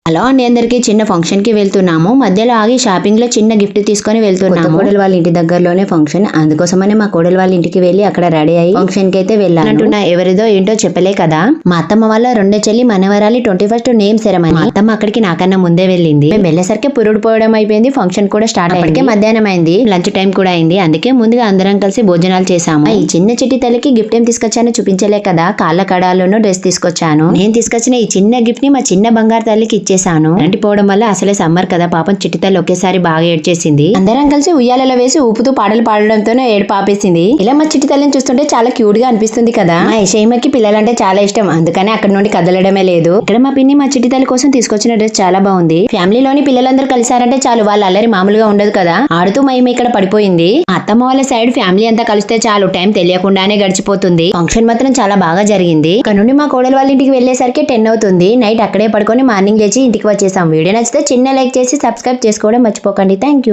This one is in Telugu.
హలో అండి, అందరికి చిన్న ఫంక్షన్ కి వెళ్తున్నాము. మధ్యలో ఆగి షాపింగ్ లో చిన్న గిఫ్ట్ తీసుకొని వెళ్తున్నాము. కోడలు వాళ్ళ ఇంటి దగ్గరలోనే ఫంక్షన్, అందుకోసమనే మా కోడలు వాళ్ళ ఇంటికి వెళ్ళి అక్కడ రెడీ అయ్యి ఫంక్షన్ కి అయితే వెళ్ళాను. అంటున్నా ఎవరిదో ఏంటో చెప్పలే కదా. మా అత్తమ్మ వాళ్ళ రెండో చెల్లి మనవరాలి 21st నేమ్ సెరమనీ. మా అత్తమ్మ అక్కడికి నాకన్నా ముందే వెళ్ళింది. మేము వెళ్ళేసరికి పురుడు పోవడం అయిపోయింది. ఫంక్షన్ కూడా స్టార్ట్ అయ్యింది. మధ్యాహ్నం అయింది, లంచ్ టైం కూడా అయింది. అందుకే ముందుగా అందరం కలిసి భోజనాలు చేసాము. ఈ చిన్న చిట్టి తల్లికి గిఫ్ట్ ఏం తీసుకొచ్చానో చూపించలే కదా. కాళ్ళ కడాలను డ్రెస్ తీసుకొచ్చాను. నేను తీసుకొచ్చిన ఈ చిన్న గిఫ్ట్ ని మా చిన్న బంగారు తల్లికి ఇచ్చేసాను. కరెంట్ పోవడం వల్ల అసలే సమ్మర్ కదా, పాపం చిట్టి తల్లి ఒకేసారి బాగా ఏడ్చేసింది. అందరం కలిసి ఉయ్యాలలో వేసి ఊపుతూ పాటలు పాడడంతోనే ఏడుపు ఆపేసింది. ఇలా మా చిట్టి తల్లిని చూస్తుంటే చాలా క్యూట్ గా అనిపిస్తుంది కదా. మా యశయ్యకి పిల్లలంటే చాలా ఇష్టం, అందుకని అక్కడ నుండి కదలడమే లేదు. ఇక్కడ మా పిన్ని మా చిట్టి తల్లి కోసం తీసుకొచ్చిన డ్రెస్ చాలా బాగుంది. ఫ్యామిలీలోని పిల్లలందరూ కలిసారంటే చాలు, వాళ్ళ అల్లరి మామూలుగా ఉండదు కదా. ఆడుతూ మేము ఇక్కడ పడిపోయింది. అత్తమ్మ వాళ్ళ సైడ్ ఫ్యామిలీ అంతా కలిస్తే చాలు, టైం తెలియకుండానే గడిచిపోతుంది. ఫంక్షన్ మాత్రం చాలా బాగా జరిగింది. ఇక్కడ నుండి మా కోడలు వాళ్ళ ఇంటికి వెళ్లేసరికి 10 అవుతుంది. నైట్ అక్కడే పడుకొని మార్నింగ్ లేచి ఇంటికి వచ్చేసాం. వీడియో నచ్చితే చిన్న లైక్ చేసి సబ్స్క్రైబ్ చేసుకోవడం మర్చిపోకండి. Thank you.